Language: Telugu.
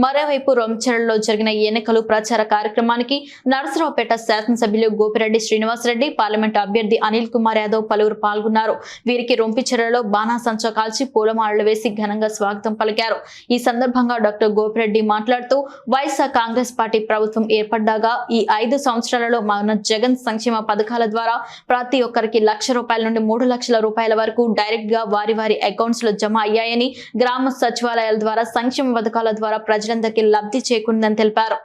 మరోవైపు రొంచెలలో జరిగిన ఎన్నికలు ప్రచార కార్యక్రమానికి నరసరావుపేట శాసనసభ్యులు గోపిరెడ్డి శ్రీనివాసరెడ్డి, పార్లమెంటు అభ్యర్థి అనిల్ కుమార్ యాదవ్ పలువురు పాల్గొన్నారు. వీరికి రొంపిచెరలో బాణాసంచా కాల్చి పూలమాలలు వేసి ఘనంగా స్వాగతం పలికారు. ఈ సందర్భంగా డాక్టర్ గోపిరెడ్డి మాట్లాడుతూ వైఎస్ఆర్ కాంగ్రెస్ పార్టీ ప్రభుత్వం ఏర్పడ్డాగా ఈ 5 సంవత్సరాలలో మన జగన్ సంక్షేమ పథకాల ద్వారా ప్రతి ఒక్కరికి ₹1,00,000 నుండి ₹3,00,000 వరకు డైరెక్ట్ గా వారి అకౌంట్స్ లో జమ అయ్యాయని, గ్రామ సచివాలయాల ద్వారా సంక్షేమ పథకాల ద్వారా ప్రజలందరికీ లబ్ధి చేకూరిందని తెలిపారు.